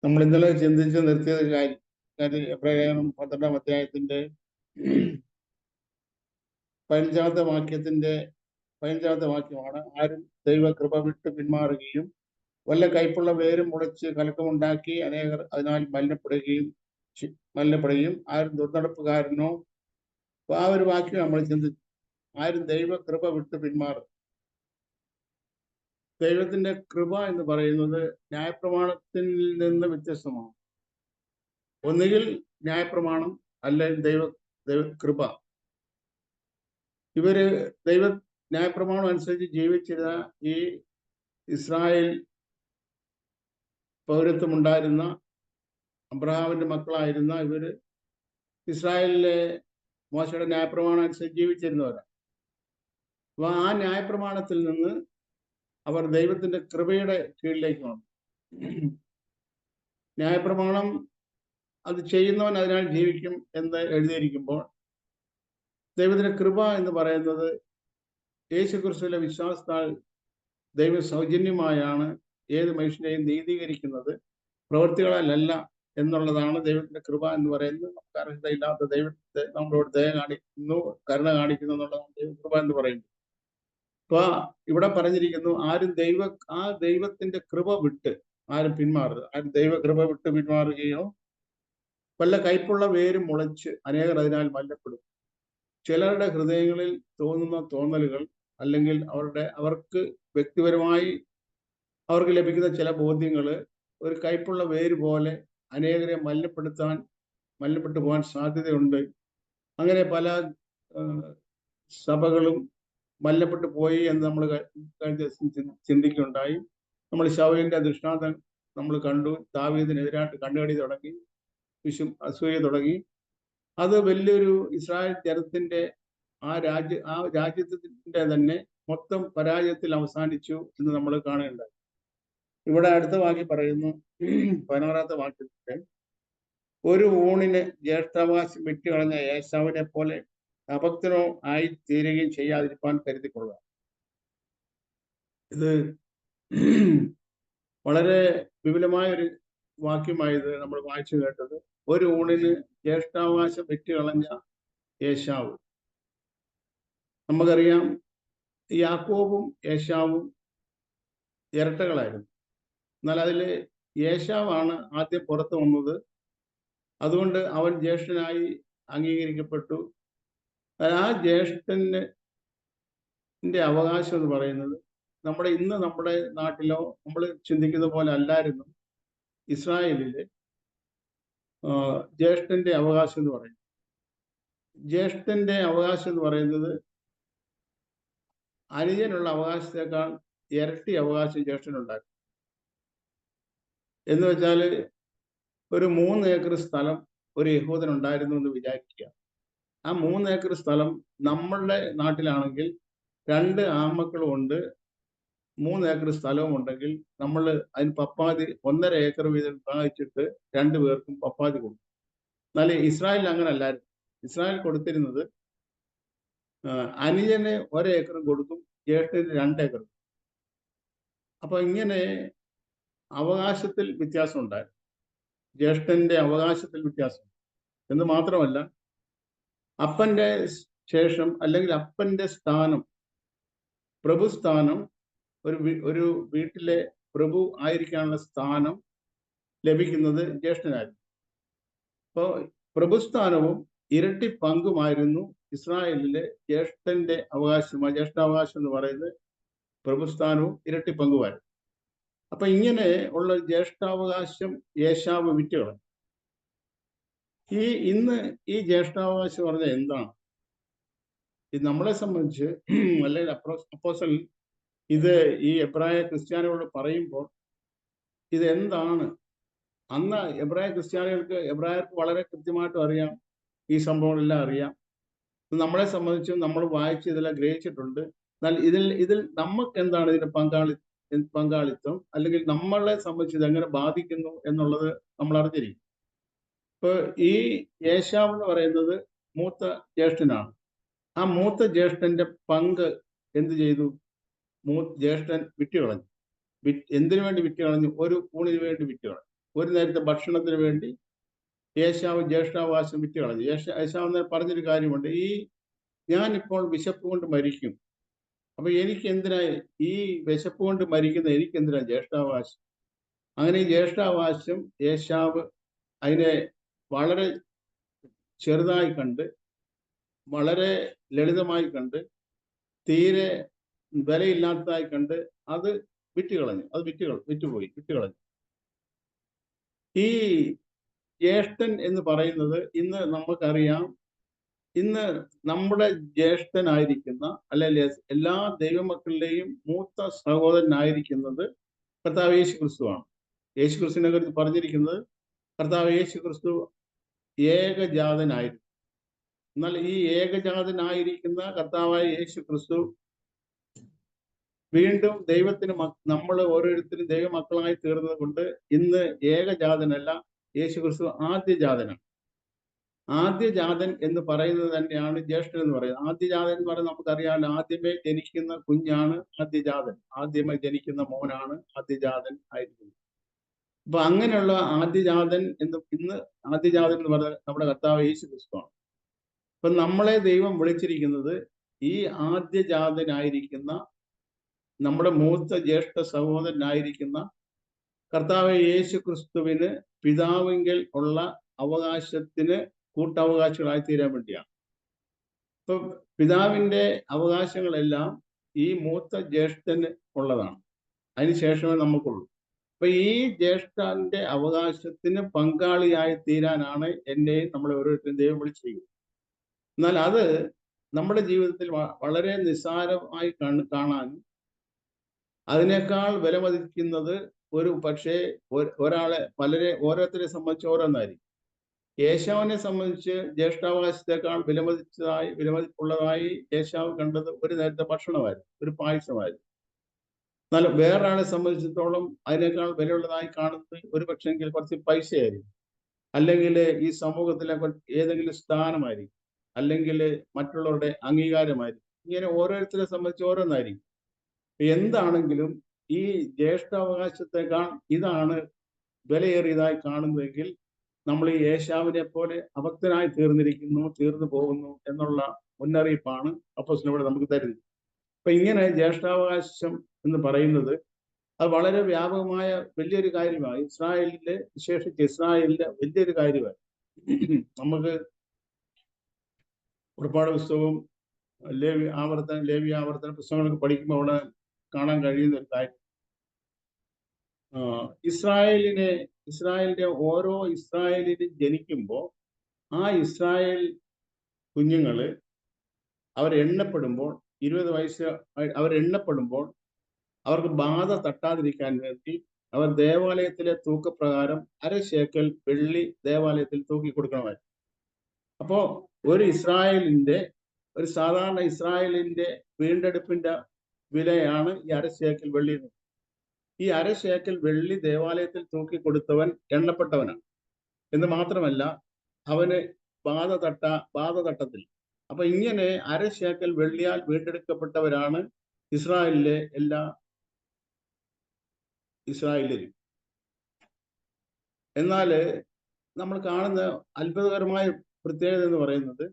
നമ്മൾ ഇന്നലെ ചിന്തിച്ച് നിർത്തിയത് കാര്യം എബ്രായലേഖനം 12-ാം അധ്യായത്തിന്റെ 15-ാമത്തെ വാക്യമാണ്. ആരും ദൈവകൃപ വിട്ട് പിന്മാറുകയും വല്ല കയ്പുള്ള വേരും മുളച്ച് കലക്കമുണ്ടാക്കി അനേകർ അതിനാൽ മലിനപ്പെടുകയും ആരും ദുർനടപ്പുകാരനോ. അപ്പൊ ആ ഒരു വാക്യം നമ്മൾ ചിന്തിച്ചു. ആരും ദൈവകൃപ വിട്ട് പിന്മാറും. ദൈവത്തിന്റെ കൃപ എന്ന് പറയുന്നത് ന്യായപ്രമാണത്തിൽ നിന്ന് വ്യത്യസ്തമാണ്. ഒന്നുകിൽ ന്യായപ്രമാണം, അല്ലെങ്കിൽ ദൈവകൃപ. ഇവര് ന്യായപ്രമാണം അനുസരിച്ച് ജീവിച്ചിരുന്ന ഈ ഇസ്രായേൽ പൗരത്വമുണ്ടായിരുന്ന അബ്രഹാമിന്റെ മക്കളായിരുന്ന ഇവര് ഇസ്രായേലിലെ മോശയുടെ ന്യായപ്രമാണം അനുസരിച്ച് ജീവിച്ചിരുന്നവരാണ്. അപ്പൊ ആ ന്യായപ്രമാണത്തിൽ നിന്ന് അവർ ദൈവത്തിന്റെ കൃപയുടെ കീഴിലേക്ക് വന്നു. ന്യായപ്രമാണം അത് ചെയ്യുന്നവൻ അതിനാൽ ജീവിക്കും എന്ന് എഴുതിയിരിക്കുമ്പോൾ, ദൈവത്തിന്റെ കൃപ എന്ന് പറയുന്നത് യേശുക്രിസ്തുവിലെ വിശ്വാസത്താൽ ദൈവ സൗജന്യമായാണ് ഏത് മനുഷ്യനെയും നീതീകരിക്കുന്നത്, പ്രവൃത്തികളല്ല എന്നുള്ളതാണ് ദൈവത്തിന്റെ കൃപ എന്ന് പറയുന്നത്. നമുക്ക് അർഹതയില്ലാത്ത ദൈവത്തെ നമ്മളോട് ദയ കാണിക്കുന്നു, കരുണ കാണിക്കുന്നു എന്നുള്ളതാണ് ദൈവകൃപ എന്ന് പറയുന്നത്. അപ്പൊ ഇവിടെ പറഞ്ഞിരിക്കുന്നു, ആരും ദൈവത്തിന്റെ കൃപ വിട്ട് ആരും പിന്മാറുക. ആരും ദൈവകൃപ വിട്ട് പിന്മാറുകയോ വല്ല കയ്പുള്ള വേരും മുളച്ച് അനേകർ അതിനാൽ മലിനപ്പെടും. ചിലരുടെ ഹൃദയങ്ങളിൽ തോന്നുന്ന തോന്നലുകൾ, അല്ലെങ്കിൽ അവർക്ക് വ്യക്തിപരമായി അവർക്ക് ലഭിക്കുന്ന ചില ബോധ്യങ്ങൾ ഒരു കയ്പുള്ള വേര് പോലെ അനേകരെ മലിനപ്പെട്ടു പോകാൻ സാധ്യതയുണ്ട്. അങ്ങനെ പല സഭകളും മലിനപ്പെട്ടു പോയി എന്ന് നമ്മൾ ചിന്തിക്കുകയുണ്ടായി. നമ്മൾ ശൗലിന്റെ ദൃഷ്ടാന്തം നമ്മൾ കണ്ടു. ദാവീദിനെതിരായിട്ട് കണ്ണുകടി തുടങ്ങി, അസൂയ തുടങ്ങി. അത് വലിയൊരു ഇസ്രായേൽ ജനത്തിന്റെ ആ രാജ്യത്തിന്റെ തന്നെ മൊത്തം പരാജയത്തിൽ അവസാനിച്ചു എന്ന് നമ്മൾ കാണുകയുണ്ടായി. ഇവിടെ അടുത്ത വാക്യം പറയുന്നു, 16-ാമത്തെ വാക്യത്തിൽ, ഒരു ഊണിന് ജ്യേഷ്ഠാവകാശം വിട്ടുകളഞ്ഞ ഏശാവിനെ പോലെ അഭക്തനോ ആയി തീരുകയും ചെയ്യാതിരിക്കാൻ കരുതിക്കൊള്ളുക. ഇത് വളരെ വിപുലമായ ഒരു വാക്യമായത് നമ്മൾ വായിച്ചു കേട്ടത്. ഒരു ഊണിന് ജ്യേഷ്ഠാവകാശം വിട്ടുകളഞ്ഞ ഏശാവ്. നമുക്കറിയാം, യാക്കോബും ഏശാവും ഇരട്ടകളായിരുന്നു. എന്നാൽ അതിൽ ഏശാവാണ് ആദ്യം പുറത്തു വന്നത്. അതുകൊണ്ട് അവൻ ജ്യേഷ്ഠനായി അംഗീകരിക്കപ്പെട്ടു. ആ ജ്യേഷ്ഠന്റെ അവകാശം എന്ന് പറയുന്നത് നമ്മുടെ നാട്ടിലോ നമ്മൾ ചിന്തിക്കുന്ന പോലെ അല്ലായിരുന്നു. ഇസ്രായേലിലെ ജ്യേഷ്ഠന്റെ അവകാശം എന്ന് പറയുന്നത് അനുജനുള്ള അവകാശത്തെക്കാൾ ഇരട്ടി അവകാശം ജ്യേഷ്ഠനുണ്ടായിരുന്നു. എന്ന് വെച്ചാൽ, ഒരു 3 ഏക്കർ സ്ഥലം ഒരു യഹൂദനുണ്ടായിരുന്നു എന്ന് വിചാരിക്കുക. ആ 3 ഏക്കർ സ്ഥലം നമ്മളുടെ നാട്ടിലാണെങ്കിൽ 2 ആൺമക്കളും ഉണ്ട്, 3 ഏക്കർ സ്ഥലവും ഉണ്ടെങ്കിൽ നമ്മൾ അതിന് പപ്പാതി 1.5 ഏക്കർ വീതം വിഭാഗിച്ചിട്ട് 2 പേർക്കും പപ്പാതി കൊടുക്കും. എന്നാൽ ഇസ്രായേലിൽ അങ്ങനെ അല്ലായിരുന്നു. ഇസ്രായേൽ കൊടുത്തിരുന്നത് അനുജന് 1 ഏക്കറും കൊടുക്കും, ജ്യേഷ്ഠന് 2 ഏക്കറും. അപ്പൊ ഇങ്ങനെ അവകാശത്തിൽ വ്യത്യാസം ഉണ്ടായിരുന്നു. ജ്യേഷ്ഠന്റെ അവകാശത്തിൽ വ്യത്യാസം എന്ന് മാത്രമല്ല, അപ്പന്റെ ശേഷം അല്ലെങ്കിൽ അപ്പന്റെ സ്ഥാനം, പ്രഭുസ്ഥാനം, ഒരു വീട്ടിലെ പ്രഭു ആയിരിക്കാനുള്ള സ്ഥാനം ലഭിക്കുന്നത് ജ്യേഷ്ഠനായിരുന്നു. അപ്പോൾ പ്രഭുസ്ഥാനവും ഇരട്ടി പങ്കുമായിരുന്നു ഇസ്രായേലിലെ ജ്യേഷ്ഠന്റെ അവകാശം. ജ്യേഷ്ഠാവകാശം എന്ന് പറയുന്നത് പ്രഭുസ്ഥാനവും ഇരട്ടി പങ്കുമായിരുന്നു. അപ്പൊ ഇങ്ങനെ ഉള്ള ജ്യേഷ്ഠാവകാശം ഏശാവ് വിറ്റുകളഞ്ഞു. ഇന്ന് ഈ ജ്യേഷ്ഠാവകാശം പറഞ്ഞാൽ എന്താണ്? ഇത് നമ്മളെ സംബന്ധിച്ച്, അല്ലെങ്കിൽ അപ്പോസ്തലൻ ഇത് ഈ എബ്രായ ക്രിസ്ത്യാനികളോട് പറയുമ്പോൾ ഇത് എന്താണ്? അന്ന് എബ്രായർക്ക് വളരെ കൃത്യമായിട്ടും അറിയാം, ഈ സംഭവങ്ങളെല്ലാം അറിയാം. നമ്മളെ സംബന്ധിച്ചും നമ്മൾ വായിച്ച് ഇതെല്ലാം ഗ്രഹിച്ചിട്ടുണ്ട്. എന്നാൽ ഇതിൽ നമുക്ക് എന്താണ് ഇതിന്റെ പങ്കാളിത്തം, അല്ലെങ്കിൽ നമ്മളെ സംബന്ധിച്ച് ഇത് എങ്ങനെ ബാധിക്കുന്നു എന്നുള്ളത് നമ്മൾ അറിഞ്ഞിരിക്കും. ഇപ്പൊ ഈ ഏശാവ് എന്ന് പറയുന്നത് മൂത്ത ജ്യേഷ്ഠനാണ്. ആ മൂത്ത ജ്യേഷ്ഠന്റെ പങ്ക് എന്ത് ചെയ്തു? ജ്യേഷ്ഠൻ വിറ്റുകളഞ്ഞു. എന്തിനു വേണ്ടി വിറ്റുകളഞ്ഞു? ഒരു ഊണിന് വേണ്ടി വിറ്റുകളഞ്ഞു. ഒരു നേരത്തെ ഭക്ഷണത്തിന് വേണ്ടി ഏശാവ് ജ്യേഷ്ഠാവകാശം വിറ്റ് കളഞ്ഞു. ഏശാവ് പറഞ്ഞൊരു കാര്യമുണ്ട്, ഞാനിപ്പോൾ വിശപ്പ് കൊണ്ട് മരിക്കും, അപ്പൊ എനിക്ക് എന്തിനാ ഈ വിശപ്പ് കൊണ്ട് മരിക്കുന്ന എനിക്ക് എന്തിനാ ജ്യേഷ്ഠാവകാശം? അങ്ങനെ ഈ ജ്യേഷ്ഠാവകാശം ഏശാവ് അതിനെ വളരെ ചെറുതായി കണ്ട്, വളരെ ലളിതമായി കണ്ട്, തീരെ വിലയില്ലാത്തതായി കണ്ട് അത് വിറ്റുകളഞ്ഞു. അത് വിറ്റുകളഞ്ഞു. ഈ ജ്യേഷ്ഠൻ എന്ന് പറയുന്നത് ഇന്ന് നമുക്കറിയാം, ഇന്ന് നമ്മുടെ ജ്യേഷ്ഠനായിരിക്കുന്ന അല്ലെങ്കിൽ എല്ലാ ദൈവമക്കളുടെയും മൂത്ത സഹോദരനായിരിക്കുന്നത് കർത്താവ് യേശു ക്രിസ്തുവാണ്. യേശു ക്രിസ്തുവിനെ കുറിച്ച് പറഞ്ഞിരിക്കുന്നത് കർത്താവ് യേശു ക്രിസ്തു ഏകജാതനായിരുന്നു. എന്നാൽ ഈ ഏകജാതനായിരിക്കുന്ന കർത്താവായ യേശു ക്രിസ്തു വീണ്ടും ദൈവത്തിന് നമ്മൾ ഓരോരുത്തരും ദൈവമക്കളായി തീർന്നത് കൊണ്ട് ഇന്ന് ഏകജാതനല്ല, യേശു ക്രിസ്തു ആദ്യജാതനാണ്. ആദ്യജാതൻ എന്ന് പറയുന്നത് തന്നെയാണ് ജ്യേഷ്ഠൻ എന്ന് പറയുന്നത്. ആദ്യജാതൻ എന്ന് പറയുന്നത് നമുക്കറിയാമല്ലോ, ആദ്യമേ ജനിക്കുന്ന കുഞ്ഞാണ് ആദ്യജാതൻ, ആദ്യമേ ജനിക്കുന്ന മോനാണ് ആദ്യജാതൻ ആയിരിക്കുന്നത്. അപ്പൊ അങ്ങനെയുള്ള ആദ്യജാതൻ ഇന്ന് ആദ്യജാതൻ എന്ന് പറയുന്നത് നമ്മുടെ കർത്താവ് യേശു ക്രിസ്തുവാണ്. അപ്പൊ നമ്മളെ ദൈവം വിളിച്ചിരിക്കുന്നത് ഈ ആദ്യജാതനായിരിക്കുന്ന നമ്മുടെ മൂത്ത ജ്യേഷ്ഠ സഹോദരനായിരിക്കുന്ന കർത്താവ് യേശു ക്രിസ്തുവിന് പിതാവിങ്കൽ ഉള്ള അവകാശത്തിന് കൂട്ടവകാശികളായി തീരാൻ വേണ്ടിയാണ്. ഇപ്പൊ പിതാവിന്റെ അവകാശങ്ങളെല്ലാം ഈ മൂത്ത ജ്യേഷ്ഠന് ഉള്ളതാണ്, അതിനുശേഷമേ നമുക്കുള്ളൂ. അപ്പൊ ഈ ജ്യേഷ്ഠന്റെ അവകാശത്തിന് പങ്കാളിയായി തീരാനാണ് എന്നെയും നമ്മളെ ഓരോരുത്തരും ദൈവം വിളിച്ചിരിക്കുന്നത്. എന്നാൽ അത് നമ്മുടെ ജീവിതത്തിൽ വളരെ നിസ്സാരമായി കാണാനും അതിനേക്കാൾ വിലമതിക്കുന്നത് ഒരു പക്ഷേ ഓരോരുത്തരെ സംബന്ധിച്ച് ഓരോന്നായിരിക്കും. ഏശാവിനെ സംബന്ധിച്ച് ജ്യേഷ്ഠാവകാശത്തെക്കാൾ വിലമതിപ്പുള്ളതായി ഏശാവ് കണ്ടത് ഒരു നേരത്തെ ഭക്ഷണമായിരുന്നു, ഒരു പായസമായിരുന്നു. എന്നാൽ വേറൊരാളെ സംബന്ധിച്ചിടത്തോളം അതിനേക്കാൾ വിലയുള്ളതായി കാണുന്നത് ഒരു പക്ഷെങ്കിൽ കുറച്ച് പൈസയായിരിക്കും, അല്ലെങ്കിൽ ഈ സമൂഹത്തിലെ ഏതെങ്കിലും സ്ഥാനമായിരിക്കും, അല്ലെങ്കിൽ മറ്റുള്ളവരുടെ അംഗീകാരമായിരിക്കും. ഇങ്ങനെ ഓരോരുത്തരെ സംബന്ധിച്ച് ഓരോന്നായിരിക്കും. എന്താണെങ്കിലും ഈ ജ്യേഷ്ഠാവകാശത്തെക്കാൾ ഇതാണ് വിലയേറിയതായി കാണുന്നതെങ്കിൽ നമ്മൾ ഈ ഏശാവിനെ പോലെ അഭക്തനായി തീർന്നു പോകുന്നു എന്നുള്ള മുന്നറിയിപ്പാണ് അപ്പോസ്തലൻ നമുക്ക് തരുന്നത്. അപ്പൊ ഇങ്ങനെ ജ്യേഷ്ഠാവകാശം എന്ന് പറയുന്നത് അത് വളരെ വ്യാപകമായ വലിയൊരു കാര്യമാണ്. ഇസ്രായേലിന്റെ, വിശേഷിച്ച് ഇസ്രായേലിന്റെ വലിയൊരു കാര്യമാണ്. നമുക്ക് പുറപ്പാട് പുസ്തകവും ലേവ്യ ആവർത്തന പുസ്തകങ്ങളൊക്കെ പഠിക്കുമ്പോൾ അവിടെ കാണാൻ കഴിയുന്ന ഒരു കാര്യം, ഇസ്രായേലിന്റെ ഓരോ ഇസ്രായേലിനും ജനിക്കുമ്പോൾ ആ ഇസ്രായേൽ കുഞ്ഞുങ്ങള് അവരെണ്ണപ്പെടുമ്പോൾ 20 വയസ്സ് അവരെണ്ണപ്പെടുമ്പോൾ അവർക്ക് ബാധ തട്ടാതിരിക്കാൻ വേണ്ടി അവർ ദേവാലയത്തിലെ തൂക്കപ്രകാരം 1/2 ശേക്കൽ വെള്ളി ദേവാലയത്തിൽ തൂക്കി കൊടുക്കണമായിരുന്നു. അപ്പോ ഒരു സാധാരണ ഇസ്രായേലിന്റെ വീണ്ടെടുപ്പിന്റെ വിലയാണ് ഈ 1/2 ശേക്കൽ വെള്ളി. ഈ 1/2 ശേക്കൽ വെള്ളി ദേവാലയത്തിൽ തൂക്കി കൊടുത്തവൻ എണ്ണപ്പെട്ടവനാണ് എന്ന് മാത്രമല്ല, അവന് ബാധ തട്ടത്തിൽ. അപ്പൊ ഇങ്ങനെ 1/2 ശേക്കൽ വെള്ളിയാൽ വീണ്ടെടുക്കപ്പെട്ടവരാണ് ഇസ്രായേലിലെ എല്ലാ ഇസ്രായേലരും. എന്നാൽ നമ്മൾ കാണുന്ന അത്ഭുതകരമായ പ്രത്യേകത എന്ന് പറയുന്നത്,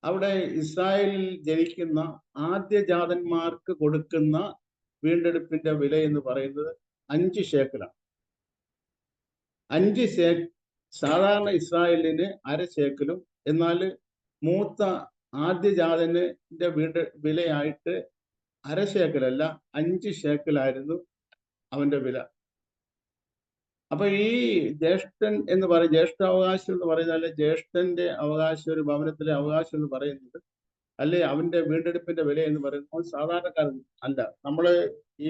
അവിടെ ഇസ്രായേലിൽ ജനിക്കുന്ന ആദ്യജാതന്മാർക്ക് കൊടുക്കുന്ന വീണ്ടെടുപ്പിന്റെ വില എന്ന് പറയുന്നത് 5 ശേക്കലാണ്. 5 ശേക്കൽ സാധാരണ ഇസ്രായേലിന് 1/2 ശേക്കലും, എന്നാൽ മൂത്ത ആദ്യജാതന്റെ വിലയായിട്ട് 1/2 ശേക്കലല്ല 5 ശേക്കലായിരുന്നു അവന്റെ വില. അപ്പൊ ഈ ജ്യേഷ്ഠൻ എന്ന് ജ്യേഷ്ഠാവകാശം എന്ന് പറയുന്നത്, ജ്യേഷ്ഠന്റെ അവകാശം, ഒരു ഭവനത്തിലെ അവകാശം എന്ന് പറയുന്നത്, അല്ലെ അവന്റെ വീണ്ടെടുപ്പിന്റെ വില എന്ന് പറയുന്നത് സാധാരണക്കാരൻ അല്ല. നമ്മള് ഈ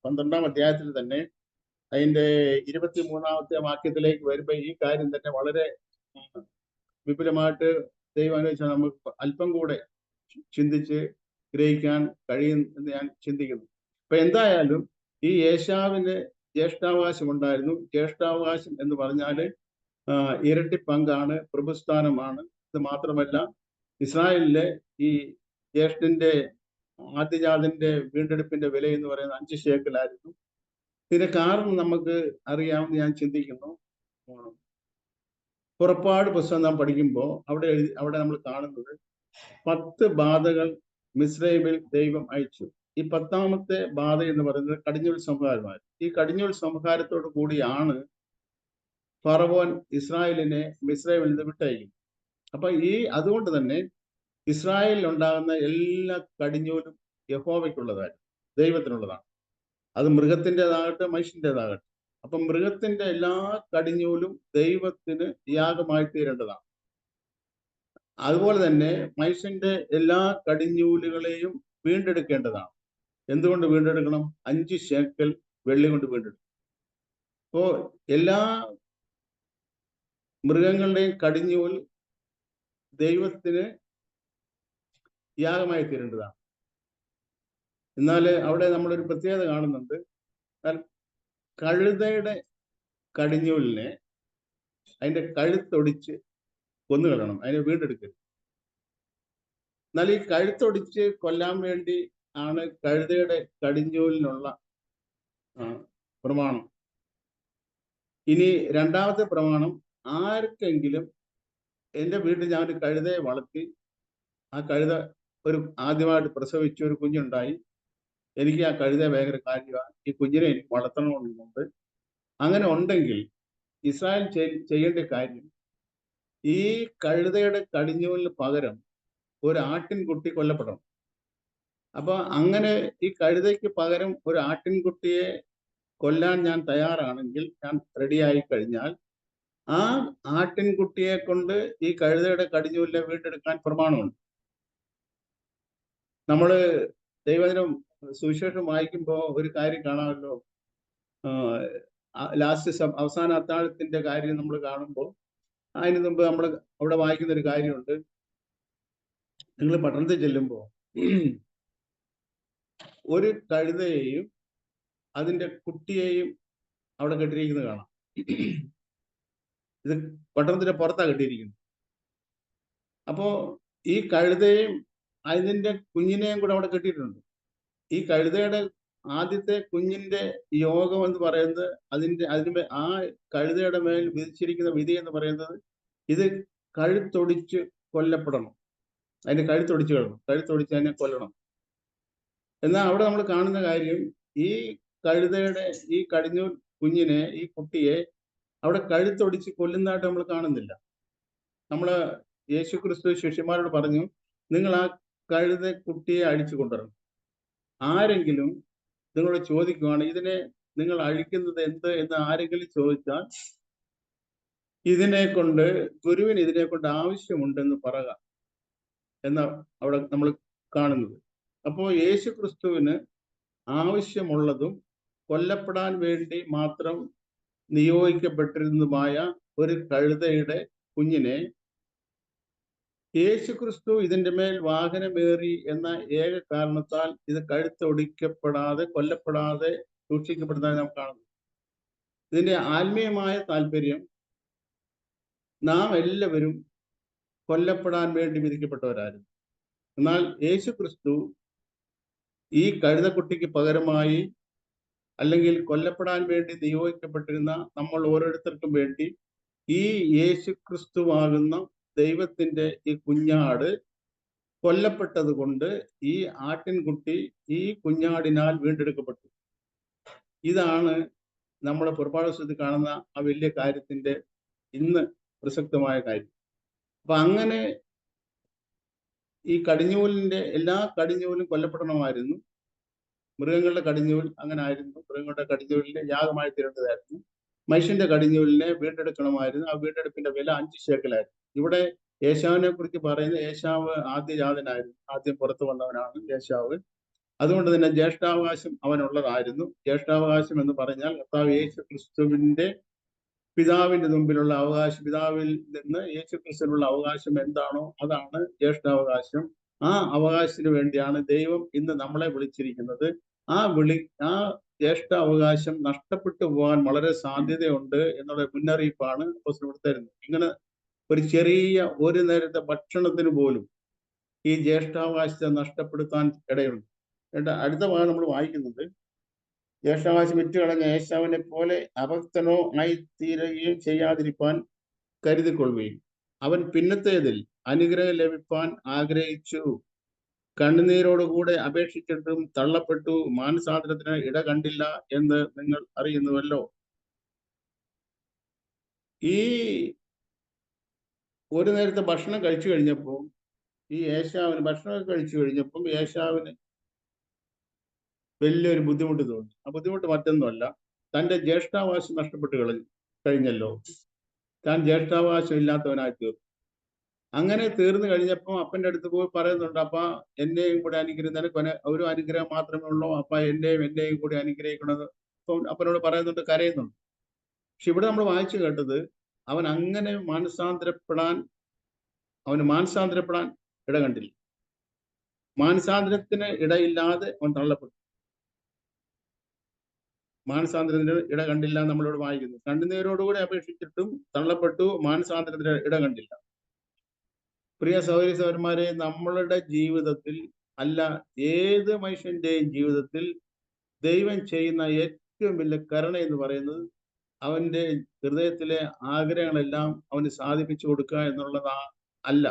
12-ാം അധ്യായത്തിൽ തന്നെ അതിന്റെ 23-ാമത്തെ വാക്യത്തിലേക്ക് വരുമ്പോൾ ഈ കാര്യം തന്നെ വളരെ വിപുലമായിട്ട് ദൈവം അനുവദിച്ചാൽ നമുക്ക് അല്പം കൂടെ ചിന്തിച്ച് ഗ്രഹിക്കാൻ കഴിയും എന്ന് ഞാൻ ചിന്തിക്കുന്നു. അപ്പൊ എന്തായാലും ഈ ഏശാവിന് ജ്യേഷ്ഠാവകാശം ഉണ്ടായിരുന്നു. ജ്യേഷ്ഠാവകാശം എന്ന് പറഞ്ഞാല് ഇരട്ടി പങ്കാണ്, പ്രഭുസ്ഥാനമാണ്. ഇത് മാത്രമല്ല, ഇസ്രായേലിലെ ഈ ജ്യേഷ്ഠന്റെ ആദ്യജാതന്റെ വീണ്ടെടുപ്പിന്റെ വില എന്ന് പറയുന്നത് 5 ശേക്കലായിരുന്നു. ഇതിന്റെ കാരണം നമുക്ക് അറിയാമെന്ന് ഞാൻ ചിന്തിക്കുന്നു. പുറപ്പാട് പുസ്തകം നാം പഠിക്കുമ്പോൾ അവിടെ നമ്മൾ കാണുന്നത് 10 ബാധകൾ മിസ്രൈമിൽ ദൈവം അയച്ചു. ഈ 10ാമത്തെ ബാധ എന്ന് പറയുന്നത് കടിഞ്ഞൂൽ സംഹാരമാണ്. ഈ കടിഞ്ഞൂൽ സംഹാരത്തോടു കൂടിയാണ് ഫറവോൻ ഇസ്രായേലിനെ മിസ്രൈമിൽ നിന്ന് വിട്ടയക്കുന്നത്. അപ്പൊ അതുകൊണ്ട് തന്നെ ഇസ്രായേലിൽ ഉണ്ടാകുന്ന എല്ലാ കടിഞ്ഞൂലും യഹോവയ്ക്കുള്ളതായിരുന്നു, ദൈവത്തിനുള്ളതാണ്. അത് മൃഗത്തിൻ്റെതാകട്ടെ മനുഷ്യൻ്റെതാകട്ടെ. അപ്പം മൃഗത്തിന്റെ എല്ലാ കടിഞ്ഞൂലും ദൈവത്തിന് യാഗമായി തീരേണ്ടതാണ്. അതുപോലെ തന്നെ മനുഷ്യന്റെ എല്ലാ കടിഞ്ഞൂലുകളെയും വീണ്ടെടുക്കേണ്ടതാണ്. എന്തുകൊണ്ട് വീണ്ടെടുക്കണം? 5 ശേക്കൽ വെള്ളി കൊണ്ട് വീണ്ടെടുക്കും. അപ്പോ എല്ലാ മൃഗങ്ങളുടെയും കടിഞ്ഞൂൽ ദൈവത്തിന് യാഗമായി തീരേണ്ടതാണ്. എന്നാൽ അവിടെ നമ്മളൊരു പ്രത്യേകത കാണുന്നുണ്ട്. കഴുതയുടെ കടിഞ്ഞൂലിനെ അതിന്റെ കഴുത്തൊടിച്ച് കൊന്നുകളയണം, അതിനെ വീണ്ടെടുക്കരുത്. എന്നാൽ ഈ കഴുത്തൊടിച്ച് കൊല്ലാൻ വേണ്ടി ആണ് കഴുതയുടെ കടിഞ്ഞൂലിനുള്ള പ്രമാണം. ഇനി രണ്ടാമത്തെ പ്രമാണം, ആർക്കെങ്കിലും എൻ്റെ വീട്ടിൽ ഞാൻ ഒരു കഴുതയെ വളർത്തി, ആ കഴുത ആദ്യമായിട്ട് പ്രസവിച്ച് ഒരു കുഞ്ഞുണ്ടായി, എനിക്ക് ആ കഴുതയെ ഭയങ്കര കാര്യമാണ്, ഈ കുഞ്ഞിനെ എനിക്ക് വളർത്തണമെന്നുണ്ട്. അങ്ങനെ ഉണ്ടെങ്കിൽ ഇസ്രായേൽ ചെയ്യേണ്ട കാര്യം, ഈ കഴുതയുടെ കടിഞ്ഞൂലിന് പകരം ഒരു ആട്ടിൻകുട്ടി കൊല്ലപ്പെടണം. അപ്പൊ അങ്ങനെ ഈ കഴുതയ്ക്ക് പകരം ഒരു ആട്ടിൻകുട്ടിയെ കൊല്ലാൻ ഞാൻ തയ്യാറാണെങ്കിൽ, ഞാൻ റെഡിയായി കഴിഞ്ഞാൽ, ആ ആട്ടിൻകുട്ടിയെ കൊണ്ട് ഈ കഴുതയുടെ കടിഞ്ഞൂലിനെ വീണ്ടെടുക്കാൻ പ്രമാണമുണ്ട്. നമ്മള് ദൈവദിനം സുവിശേഷം വായിക്കുമ്പോൾ ഒരു കാര്യം കാണാമല്ലോ. അവസാന അത്താഴത്തിന്റെ കാര്യം നമ്മൾ കാണുമ്പോൾ അതിന് മുമ്പ് നമ്മൾ അവിടെ വായിക്കുന്ന ഒരു കാര്യമുണ്ട്. നിങ്ങൾ പട്ടണത്തിൽ ചെല്ലുമ്പോൾ ഒരു കഴുതയെയും അതിന്റെ കുട്ടിയെയും അവിടെ കെട്ടിയിരിക്കുന്നത് കാണാം. ഇത് പട്ടണത്തിന്റെ പുറത്താണ് കെട്ടിയിരിക്കുന്നത്. അപ്പോ ഈ കഴുതയും അതിന്റെ കുഞ്ഞിനെയും കൂടെ അവിടെ കെട്ടിയിട്ടുണ്ട്. ഈ കഴുതയുടെ ആദ്യത്തെ കുഞ്ഞിന്റെ യോഗം എന്ന് പറയുന്നത്, അതിന് ആ കഴുതയുടെ മേൽ വിധിച്ചിരിക്കുന്ന വിധി എന്ന് പറയുന്നത്, ഇത് കഴുത്തൊടിച്ച് കൊല്ലപ്പെടണം, അതിന്റെ കഴുത്തൊടിച്ച് അതിനെ കൊല്ലണം. എന്നാൽ അവിടെ നമ്മൾ കാണുന്ന കാര്യം, ഈ കഴുതയുടെ ഈ കടിഞ്ഞൂൽ കുഞ്ഞിനെ, ഈ കുട്ടിയെ അവിടെ കഴുത്തൊടിച്ച് കൊല്ലുന്നതായിട്ട് നമ്മൾ കാണുന്നില്ല. നമ്മള് യേശുക്രിസ്തു ശിഷ്യന്മാരോട് പറഞ്ഞു, നിങ്ങൾ ആ കഴുത കുട്ടിയെ അഴിച്ചു കൊണ്ടുവരണം. ആരെങ്കിലും നിങ്ങളോട് ചോദിക്കുവാണ്, ഇതിനെ നിങ്ങൾ അഴിക്കുന്നത് എന്ത് എന്ന് ആരെങ്കിലും ചോദിച്ചാൽ, ഗുരുവിന് ഇതിനെ കൊണ്ട് ആവശ്യമുണ്ടെന്ന് പറയുക എന്ന അവിടെ നമ്മൾ കാണുന്നത്. അപ്പോൾ യേശു ക്രിസ്തുവിന് ആവശ്യമുള്ളതും കൊല്ലപ്പെടാൻ വേണ്ടി മാത്രം നിയോഗിക്കപ്പെട്ടിരുന്നതുമായ ഒരു കഴുതയുടെ കുഞ്ഞിനെ യേശു ക്രിസ്തു ഇതിന്റെ മേൽ വാഹനമേറി എന്ന ഏക കാരണത്താൽ ഇത് കഴുത്തൊടിക്കപ്പെടാതെ കൊല്ലപ്പെടാതെ സൂക്ഷിക്കപ്പെടുന്നതായി നാം കാണുന്നു. ഇതിന്റെ ആത്മീയമായ താല്പര്യം, നാം എല്ലാവരും കൊല്ലപ്പെടാൻ വേണ്ടി വിധിക്കപ്പെട്ടവരായിരുന്നു. എന്നാൽ യേശു ക്രിസ്തു ഈ കഴുതക്കുട്ടിക്ക് പകരമായി, അല്ലെങ്കിൽ കൊല്ലപ്പെടാൻ വേണ്ടി നിയോഗിക്കപ്പെട്ടിരുന്ന നമ്മൾ ഓരോരുത്തർക്കും വേണ്ടി, ഈ യേശു ക്രിസ്തുവാകുന്ന ദൈവത്തിന്റെ ഈ കുഞ്ഞാട് കൊല്ലപ്പെട്ടത് കൊണ്ട് ഈ ആട്ടിൻകുട്ടി ഈ കുഞ്ഞാടിനാൽ വീണ്ടെടുക്കപ്പെട്ടു. ഇതാണ് നമ്മുടെ പുറപ്പാട് പുസ്തകത്തിൽ കാണുന്ന ആ വലിയ കാര്യത്തിന്റെ ഇന്ന് പ്രസക്തമായ കാര്യം. അപ്പൊ അങ്ങനെ ഈ കടിഞ്ഞൂലിന്റെ എല്ലാ കടിഞ്ഞൂലും കൊല്ലപ്പെടണമായിരുന്നു. മൃഗങ്ങളുടെ കടിഞ്ഞൂൽ അങ്ങനെ ആയിരുന്നു. മൃഗങ്ങളുടെ കടിഞ്ഞൂലിനെ യാഗമായി തീരേണ്ടതായിരുന്നു. മനുഷ്യന്റെ കടിഞ്ഞൂലിനെ വീണ്ടെടുക്കണമായിരുന്നു. ആ വീണ്ടെടുപ്പിന്റെ വില 5 ശേക്കലായിരുന്നു. ഇവിടെ ഏശാവിനെ കുറിച്ച് പറയുന്നത്, ഏശാവ് ആദ്യജാതനായിരുന്നു, ആദ്യം പുറത്തു വന്നവനാണ് ഏശാവ്. അതുകൊണ്ട് തന്നെ ജ്യേഷ്ഠാവകാശം അവനുള്ളതായിരുന്നു. ജ്യേഷ്ഠാവകാശം എന്ന് പറഞ്ഞാൽ കർത്താവ് യേശു ക്രിസ്തുവിന്റെ പിതാവിന്റെ മുമ്പിലുള്ള അവകാശം, പിതാവിൽ നിന്ന് യേശു ക്രിസ്തുവിനുള്ള അവകാശം എന്താണോ അതാണ് ജ്യേഷ്ഠാവകാശം. ആ അവകാശത്തിന് വേണ്ടിയാണ് ദൈവം ഇന്ന് നമ്മളെ വിളിച്ചിരിക്കുന്നത്. ആ ജ്യേഷ്ഠാവകാശം നഷ്ടപ്പെട്ടു പോകാൻ വളരെ സാധ്യതയുണ്ട് എന്നുള്ള മുന്നറിയിപ്പാണ് അപ്പോസ്തലൻ തരുന്നത്. ഇങ്ങനെ ഒരു ചെറിയ ഒരു നേരത്തെ ഭക്ഷണത്തിന് പോലും ഈ ജ്യേഷ്ഠാവകാശത്തെ നഷ്ടപ്പെടുത്താൻ ഇടയുണ്ട്. അടുത്ത ഭാഗം നമ്മൾ വായിക്കുന്നത്, ജ്യേഷ്ഠാവകാശം വിറ്റുകളഞ്ഞ ഏശാവിനെ പോലെ അഭക്തനോ ആയി തീരുകയും ചെയ്യാതിരിപ്പാൻ കരുതിക്കൊള്ളുകയും. അവൻ പിന്നത്തേതിൽ അനുഗ്രഹം ലഭിപ്പാൻ ആഗ്രഹിച്ചു, കണ്ണുനീരോടുകൂടെ അപേക്ഷിച്ചിട്ടും തള്ളപ്പെട്ടു, മാനസാന്തരത്തിന് ഇട കണ്ടില്ല എന്ന് നിങ്ങൾ അറിയുന്നുവല്ലോ. ഈ ഒരു നേരത്തെ ഭക്ഷണം കഴിച്ചു കഴിഞ്ഞപ്പോൾ ഈ ഏശാവിന് ഭക്ഷണം കഴിച്ചു കഴിഞ്ഞപ്പം ഏശാവിന് വലിയൊരു ബുദ്ധിമുട്ട് തോന്നി. ആ ബുദ്ധിമുട്ട് മറ്റൊന്നുമല്ല, തന്റെ ജ്യേഷ്ഠാവകാശം നഷ്ടപ്പെട്ട് കഴിഞ്ഞല്ലോ. താൻ ജ്യേഷ്ഠാവകാശം ഇല്ലാത്തവനായി തീർന്നു. അങ്ങനെ തീർന്നു കഴിഞ്ഞപ്പോൾ അപ്പന്റെ അടുത്ത് പോയി പറയുന്നുണ്ട്, അപ്പ എന്നെയും കൂടി അനുഗ്രഹം, നിനക്ക് ഒരു അനുഗ്രഹം മാത്രമേ ഉള്ളൂ, അപ്പ എന്നെയും കൂടി അനുഗ്രഹിക്കണത്. അപ്പം അപ്പനോട് പറയുന്നുണ്ട്, കരയുന്നുണ്ട്. പക്ഷെ ഇവിടെ നമ്മൾ വായിച്ചു കേട്ടത് അവൻ അങ്ങനെ അവന് മാനസാന്തരപ്പെടാൻ ഇട കണ്ടില്ല. മാനസാന്തരത്തിന് ഇടയില്ലാതെ അവൻ തള്ളപ്പെട്ടു. മാനസാന്തരത്തിന് ഇട കണ്ടില്ല നമ്മളോട് വായിക്കുന്നു. കണ്ണുനീരോടുകൂടി അപേക്ഷിച്ചിട്ടും തള്ളപ്പെട്ടു, മാനസാന്തരത്തിന് ഇട കണ്ടില്ല. പ്രിയ സഹോദരി സഹോദരന്മാരെ, നമ്മളുടെ ജീവിതത്തിൽ അല്ല, ഏത് മനുഷ്യന്റെയും ജീവിതത്തിൽ ദൈവം ചെയ്യുന്ന ഏറ്റവും വലിയ കരുണ എന്ന് പറയുന്നത് അവന്റെ ഹൃദയത്തിലെ ആഗ്രഹങ്ങളെല്ലാം അവന് സാധിപ്പിച്ചു കൊടുക്കുക എന്നുള്ളതാ അല്ല.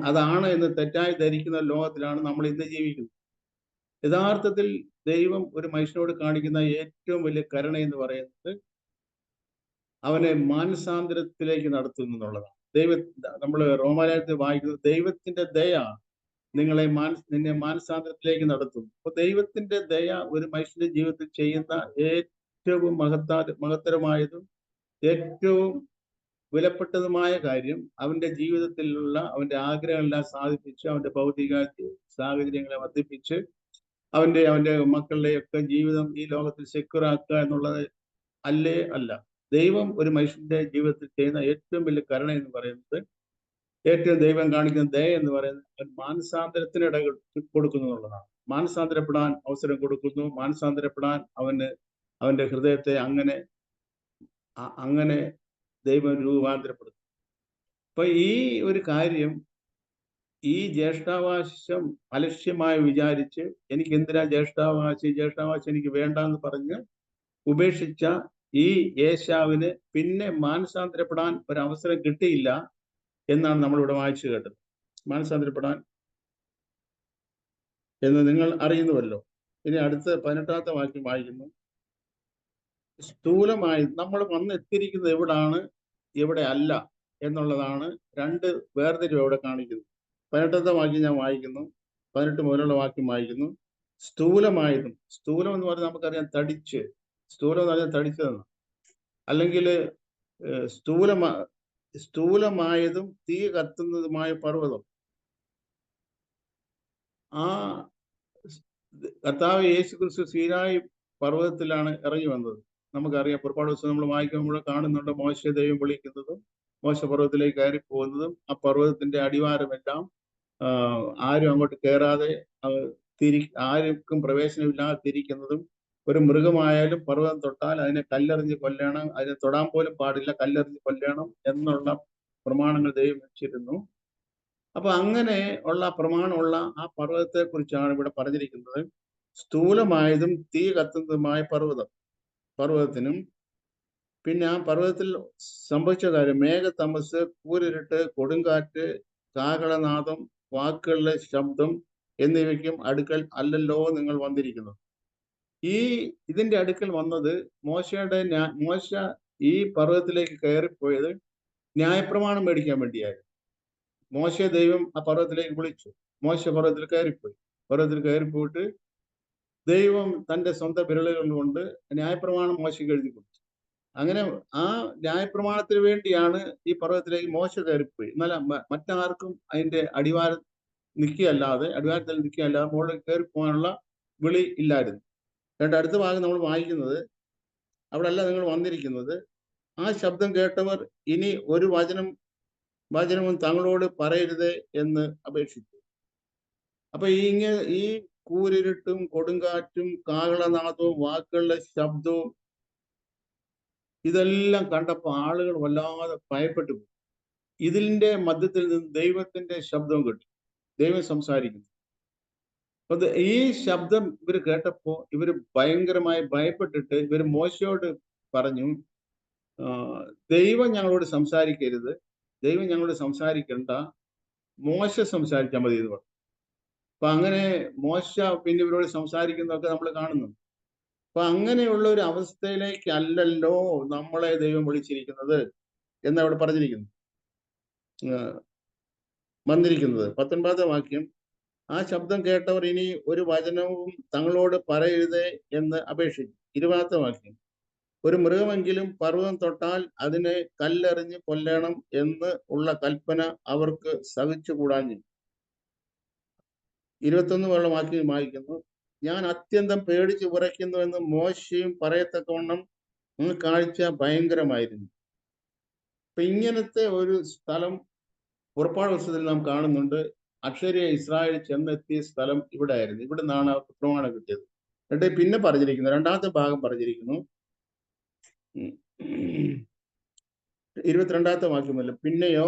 അതാണ് എന്ന് തെറ്റായി ധരിക്കുന്ന ലോകത്തിലാണ് നമ്മൾ ഇന്ന് ജീവിക്കുന്നത്. യഥാർത്ഥത്തിൽ ദൈവം ഒരു മനുഷ്യനോട് കാണിക്കുന്ന ഏറ്റവും വലിയ കരുണ എന്ന് പറയുന്നത് അവനെ മാനസാന്തരത്തിലേക്ക് നടത്തുന്നു എന്നുള്ളതാണ്. നമ്മൾ റോമാലയത്തിൽ വായിക്കുന്നത് ദൈവത്തിന്റെ ദയ നിന്നെ മാനസാന്തരത്തിലേക്ക് നടത്തും. അപ്പൊ ദൈവത്തിന്റെ ദയ ഒരു മനുഷ്യന്റെ ജീവിതത്തിൽ ചെയ്യുന്ന ഏറ്റവും മഹത്തരമായതും ഏറ്റവും വിലപ്പെട്ടതുമായ കാര്യം അവന്റെ ജീവിതത്തിലുള്ള അവന്റെ ആഗ്രഹങ്ങളെല്ലാം സാധിപ്പിച്ച് അവന്റെ ഭൗതിക സാഹചര്യങ്ങളെ വർദ്ധിപ്പിച്ച് അവന്റെ മക്കളുടെയൊക്കെ ജീവിതം ഈ ലോകത്തിൽ സെക്യൂർ ആക്കുക എന്നുള്ളത് അല്ല. ദൈവം ഒരു മനുഷ്യന്റെ ജീവിതത്തിൽ ചെയ്യുന്ന ഏറ്റവും വലിയ കരുണ എന്ന് പറയുന്നത്, ഏറ്റവും ദൈവം കാണിക്കുന്ന ദയ എന്ന് പറയുന്നത് മാനസാന്തരത്തിന് ഇട കൊടുക്കുന്നു എന്നുള്ളതാണ്. മാനസാന്തരപ്പെടാൻ അവസരം കൊടുക്കുന്നു. മാനസാന്തരപ്പെടാൻ അവന്റെ ഹൃദയത്തെ അങ്ങനെ ദൈവം രൂപാന്തരപ്പെടുന്നു. അപ്പൊ ഈ ഒരു കാര്യം, ഈ ജ്യേഷ്ഠാവകാശം അലക്ഷ്യമായി വിചാരിച്ച് എനിക്ക് എന്തിനാ ജ്യേഷ്ഠാവകാശം എനിക്ക് വേണ്ട എന്ന് പറഞ്ഞ് ഉപേക്ഷിച്ച ഈ ഏശാവിന് പിന്നെ മാനസാന്തരപ്പെടാൻ ഒരു അവസരം കിട്ടിയില്ല എന്നാണ് നമ്മളിവിടെ വായിച്ചു കേട്ടത്. മാനസാന്തരപ്പെടാൻ എന്ന് നിങ്ങൾ അറിയുന്നുവല്ലോ. ഇനി അടുത്ത 18ാമത്തെ വാക്യം വായിക്കുന്നു. സ്ഥൂലമായി നമ്മൾ വന്നെത്തിയിരിക്കുന്നത് എവിടെ അല്ല എന്നുള്ളതാണ് രണ്ട് വേർതിരിവ് അവിടെ കാണിക്കുന്നത്. 18ാമത്തെ വാക്യം ഞാൻ വായിക്കുന്നു, 18 മുതലുള്ള വാക്യം വായിക്കുന്നു. സ്ഥൂലമായതും, സ്ഥൂലം എന്ന് പറഞ്ഞാൽ നമുക്കറിയാം സ്ഥൂലം എന്ന് പറഞ്ഞാൽ തടിച്ചതെന്ന്, അല്ലെങ്കിൽ സ്ഥൂലമായതും തീ കത്തുന്നതുമായ പർവ്വതം. ആ കർത്താവ് യേശുക്രിസ്തു സീനായി പർവ്വതത്തിലാണ് ഇറങ്ങി വന്നത്. നമുക്കറിയാം, പുറപ്പാട് ദിവസം നമ്മൾ വായിക്കുമ്പോൾ കാണുന്നുണ്ട് മോശ ദൈവം വിളിക്കുന്നതും മോശ പർവ്വതത്തിലേക്ക് കയറി പോകുന്നതും. ആ പർവ്വതത്തിന്റെ അടിവാരമെല്ലാം ആരും അങ്ങോട്ട് കയറാതെ ആർക്കും പ്രവേശനമില്ലാതെ തിരിക്കുന്നതും, ഒരു മൃഗമായാലും പർവ്വതം തൊട്ടാൽ അതിനെ കല്ലെറിഞ്ഞ് കൊല്ലണം, അതിനെ തൊടാൻ പോലും പാടില്ല, കല്ലെറിഞ്ഞ് കൊല്ലണം എന്നുള്ള പ്രമാണങ്ങൾ ദൈവം വെച്ചിരുന്നു. അപ്പൊ അങ്ങനെ ഉള്ള പ്രമാണമുള്ള ആ പർവ്വതത്തെ കുറിച്ചാണ് ഇവിടെ പറഞ്ഞിരിക്കുന്നത്. സ്ഥൂലമായതും തീ കത്തുന്നതുമായ പർവ്വതത്തിനും പിന്നെ ആ പർവ്വതത്തിൽ സംഭവിച്ച കാര്യം മേഘതമസ്, കൂരിരുട്ട്, കൊടുങ്കാറ്റ്, കാഹളനാദം, വാക്കുകളുടെ ശബ്ദം എന്നിവയ്ക്കും അടുക്കൽ അല്ലല്ലോ നിങ്ങൾ വന്നിരിക്കുന്നത്. ഇതിന്റെ അടുക്കൽ വന്നത് മോശ ഈ പർവ്വതത്തിലേക്ക് കയറിപ്പോയത് ന്യായപ്രമാണം മേടിക്കാൻ വേണ്ടിയായിരുന്നു. മോശ ദൈവം ആ പർവ്വതത്തിലേക്ക് വിളിച്ചു. മോശ പർവ്വതത്തിൽ കയറിപ്പോയിട്ട് ദൈവം തന്റെ സ്വന്തം വിരലുകൾ കൊണ്ട് ന്യായപ്രമാണം മോശയ്ക്ക് എഴുതി കൊടുത്തു. അങ്ങനെ ആ ന്യായപ്രമാണത്തിന് വേണ്ടിയാണ് ഈ പർവ്വതത്തിലേക്ക് മോശ കയറിപ്പോയി. എന്നാൽ മറ്റാർക്കും അതിന്റെ അടിവാരത്തിൽ നിൽക്കുകയല്ലാതെ മുകളിൽ കയറി പോകാനുള്ള വിളി ഇല്ലായിരുന്നു. അടുത്ത ഭാഗം നമ്മൾ വായിക്കുന്നത്, അവിടെ അല്ല നിങ്ങൾ വന്നിരിക്കുന്നത്. ആ ശബ്ദം കേട്ടവർ ഇനി ഒരു വചനവും തങ്ങളോട് പറയരുത് എന്ന് അപേക്ഷിച്ചു. അപ്പൊ ഈ കൂരിരുട്ടും കൊടുങ്കാറ്റും കാഹളനാദവും വാക്കുകളുടെ ശബ്ദവും ഇതെല്ലാം കണ്ടപ്പോൾ ആളുകൾ വല്ലാതെ ഭയപ്പെട്ടു പോയി. ഇതിന്റെ മധ്യത്തിൽ നിന്ന് ദൈവത്തിന്റെ ശബ്ദവും കേട്ടു. ദൈവം സംസാരിക്കുന്നു. അത് ഈ ശബ്ദം ഇവർ കേട്ടപ്പോ ഇവർ ഭയങ്കരമായി ഭയപ്പെട്ടിട്ട് ഇവർ മോശയോട് പറഞ്ഞു, ദൈവം ഞങ്ങളോട് സംസാരിക്കരുത്, ദൈവം ഞങ്ങളോട് സംസാരിക്കണ്ട, മോശ സംസാരിച്ചാൽ മതി എന്ന് പറഞ്ഞു. അപ്പൊ അങ്ങനെ മോശ പിന്നെ ഇവരോട് സംസാരിക്കുന്നതൊക്കെ നമ്മൾ കാണുന്നു. അപ്പൊ അങ്ങനെയുള്ള ഒരു അവസ്ഥയിലേക്ക് അല്ലല്ലോ നമ്മളെ ദൈവം വിളിച്ചിരിക്കുന്നത് എന്നവിടെ പറഞ്ഞിരിക്കുന്നു, വന്നിരിക്കുന്നത്. 19 വാക്യം, ആ ശബ്ദം കേട്ടവർ ഇനി ഒരു വചനവും തങ്ങളോട് പറയരുതേ എന്ന് അപേക്ഷിച്ചു. 20 വാക്യം, ഒരു മൃഗമെങ്കിലും പർവ്വതം തൊട്ടാൽ അതിനെ കല്ലെറിഞ്ഞ് കൊല്ലണം എന്ന് ഉള്ള കൽപ്പന അവർക്ക് സഹിച്ചുകൂടാഞ്ഞു. 21 വാക്യം വായിക്കുന്നു, ഞാൻ അത്യന്തം പേടിച്ച് വിറയ്ക്കുന്നു എന്ന് മോശയും പറയത്തക്കവണ്ണം കാഴ്ച ഭയങ്കരമായിരുന്നു. അപ്പൊ ഇങ്ങനത്തെ ഒരു സ്ഥലം പുറപ്പാട് പുസ്തകത്തിൽ നാം കാണുന്നുണ്ട്. അക്ഷരീയ ഇസ്രായേൽ ചെന്നെത്തിയ സ്ഥലം ഇവിടെ ആയിരുന്നു. ഇവിടെ നിന്നാണ് അവർക്ക് പ്രമാണം കിട്ടിയത്. എന്നിട്ട് പിന്നെ പറഞ്ഞിരിക്കുന്നു, രണ്ടാമത്തെ ഭാഗം പറഞ്ഞിരിക്കുന്നു, 22 വാക്യമല്ല, പിന്നെയോ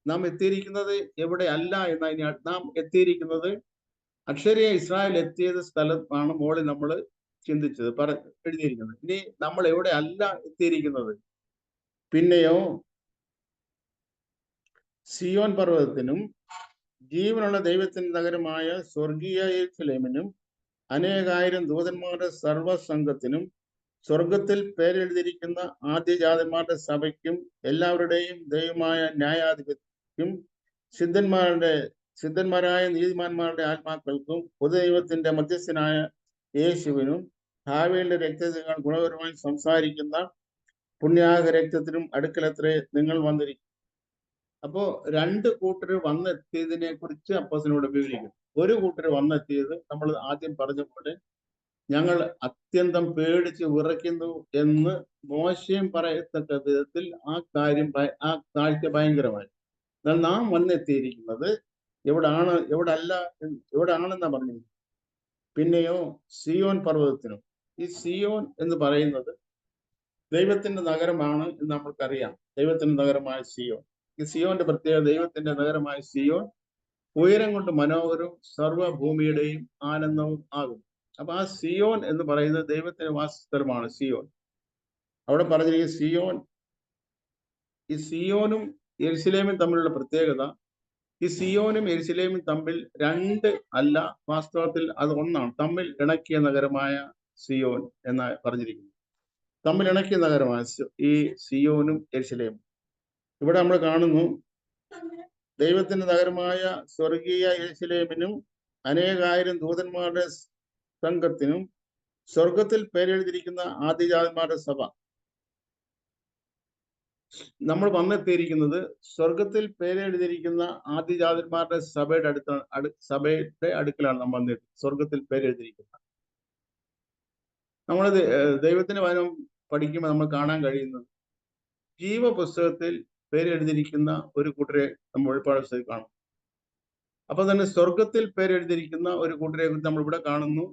നാം എത്തിയിരിക്കുന്നത് എവിടെ അല്ല എന്നതിന് നാം എത്തിയിരിക്കുന്നത് അക്ഷരീയ ഇസ്രായേൽ എത്തിയത് സ്ഥലത്താണ് മോളിൽ നമ്മൾ ചിന്തിച്ചത് എഴുതിയിരിക്കുന്നത്. ഇനി നമ്മൾ എവിടെ അല്ല എത്തിയിരിക്കുന്നത്, പിന്നെയോ സിയോൻ പർവ്വതത്തിനും ജീവനുള്ള ദൈവത്തിന്റെ നഗരമായ സ്വർഗീയ യെരൂശലേമിനും അനേകായിരം ദൂതന്മാരുടെ സർവസംഘത്തിനും സ്വർഗത്തിൽ പേരെഴുതിയിരിക്കുന്ന ആദ്യജാതന്മാരുടെ സഭയ്ക്കും എല്ലാവരുടെയും ദൈവമായ ന്യായാധിപതിക്കും സിദ്ധന്മാരായ നീതിമാന്മാരുടെ ആത്മാക്കൾക്കും പൊതുദൈവത്തിന്റെ മധ്യസ്ഥനായ യേശുവിനും ഭാവിയുടെ രക്തത്തിനേക്കാൾ ഗുണകരമായി സംസാരിക്കുന്ന പുണ്യാഹ രക്തത്തിനും അടുക്കലത്രേ നിങ്ങൾ വന്നിരിക്കും. അപ്പോ രണ്ട് കൂട്ടർ വന്നെത്തിയതിനെ കുറിച്ച് അപ്പോസ്തലനോട് വിവരിക്കുന്നു. ഒരു കൂട്ടർ വന്നെത്തിയത് നമ്മൾ ആദ്യം പറഞ്ഞ പോലെ ഞങ്ങൾ അത്യന്തം പേടിച്ച് വിറയ്ക്കുന്നു എന്ന് മോശയും പറയത്തക്ക വിധത്തിൽ ആ കാഴ്ച ഭയങ്കരമായി. എന്നാൽ നാം വന്നെത്തിയിരിക്കുന്നത് എവിടാണെന്നാ പറഞ്ഞത്, പിന്നെയോ സിയോൻ പർവ്വതത്തിനും. ഈ സിയോൻ എന്ന് പറയുന്നത് ദൈവത്തിന്റെ നഗരമാണ് എന്ന് നമ്മൾക്കറിയാം. ദൈവത്തിന്റെ നഗരമായ സിയോൻ, ഈ സിയോന്റെ പ്രത്യേകത, ദൈവത്തിന്റെ നഗരമായ സിയോൻ ഉയരം കൊണ്ട് മനോഹരവും സർവ്വഭൂമിയുടെയും ആനന്ദവും ആകും. അപ്പൊ ആ സിയോൻ എന്ന് പറയുന്നത് ദൈവത്തിന്റെ വാസസ്ഥലമാണ് സിയോൻ. അവിടെ പറഞ്ഞിരിക്കുന്ന ഈ സിയോനും യെരുശലേമും തമ്മിലുള്ള പ്രത്യേകത, ഈ സിയോനും യെരുശലേമും തമ്മിൽ രണ്ട് അല്ല, വാസ്തവത്തിൽ അത് ഒന്നാണ്. തമ്മിൽ ഇണക്കിയ നഗരമായ സിയോൻ എന്ന് പറഞ്ഞിരിക്കുന്നു. തമ്മിൽ ഇണക്കിയ നഗരമായ ഈ സിയോനും യെരുശലേമും. ഇവിടെ നമ്മൾ കാണുന്നു, ദൈവത്തിന്റെ നഗരമായ സ്വർഗീയ യെരൂശലേമിനും അനേകായിരം ദൂതന്മാരുടെ സംഘത്തിനും സ്വർഗത്തിൽ പേരെഴുതിയിരിക്കുന്ന ആദ്യജാതന്മാരുടെ സഭ. നമ്മൾ വന്നെത്തിയിരിക്കുന്നത് സ്വർഗത്തിൽ പേരെഴുതിയിരിക്കുന്ന ആദ്യജാതന്മാരുടെ സഭയുടെ അടുക്കലാണ് നമ്മൾ വന്നിട്ട് സ്വർഗത്തിൽ പേരെഴുതിയിരിക്കുന്നത്. നമ്മൾ ദൈവത്തിന്റെ വചനം പഠിക്കുമ്പോൾ നമ്മൾ കാണാൻ കഴിയുന്നത്, ജീവപുസ്തകത്തിൽ പേരെഴുതിയിരിക്കുന്ന ഒരു കൂട്ടരെ നമ്മൾ വെളിപ്പാട് പുസ്തകത്തിൽ കാണും. അപ്പൊ തന്നെ സ്വർഗത്തിൽ പേരെഴുതിയിരിക്കുന്ന ഒരു കൂട്ടരെ കുറിച്ച് നമ്മൾ ഇവിടെ കാണുന്നു.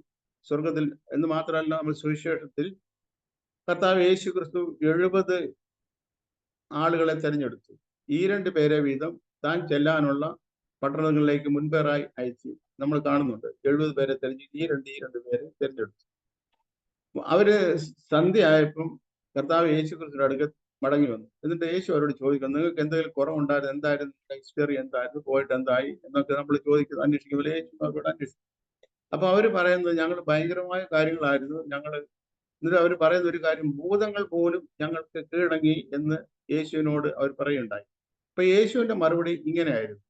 സ്വർഗത്തിൽ എന്ന് മാത്രമല്ല, നമ്മൾ സുവിശേഷത്തിൽ കർത്താവ് യേശു ക്രിസ്തു 70 ആളുകളെ തെരഞ്ഞെടുത്തു. ഈ 2 പേരെ വീതം താൻ ചെല്ലാനുള്ള പട്ടണങ്ങളിലേക്ക് മുൻപേറായി അയച്ചു നമ്മൾ കാണുന്നുണ്ട്. 70 പേരെ ഈ രണ്ട് പേരെ തെരഞ്ഞെടുത്തു. അവര് സന്ധ്യ ആയപ്പം കർത്താവ് യേശു ക്രിസ്തുവിന്റെ അടുക്ക മടങ്ങി വന്നു. എന്നിട്ട് യേശു അവരോട് ചോദിക്കുന്നു, നിങ്ങൾക്ക് എന്തെങ്കിലും കുറവുണ്ടായിരുന്നു, എന്തായിരുന്നു ഹിസ്റ്ററി, എന്തായിരുന്നു, പോയിട്ട് എന്തായി എന്നൊക്കെ നമ്മൾ അന്വേഷിക്കുമ്പോൾ യേശു അവരോട് അന്വേഷിക്കും. അപ്പൊ അവര് പറയുന്നത്, ഞങ്ങൾ ഭയങ്കരമായ കാര്യങ്ങളായിരുന്നു എന്നിട്ട് അവർ പറയുന്ന ഒരു കാര്യം, ഭൂതങ്ങൾ പോലും ഞങ്ങൾക്ക് കീഴടങ്ങി എന്ന് യേശുവിനോട് അവർ പറയുണ്ടായി. അപ്പൊ യേശുവിന്റെ മറുപടി ഇങ്ങനെയായിരുന്നു,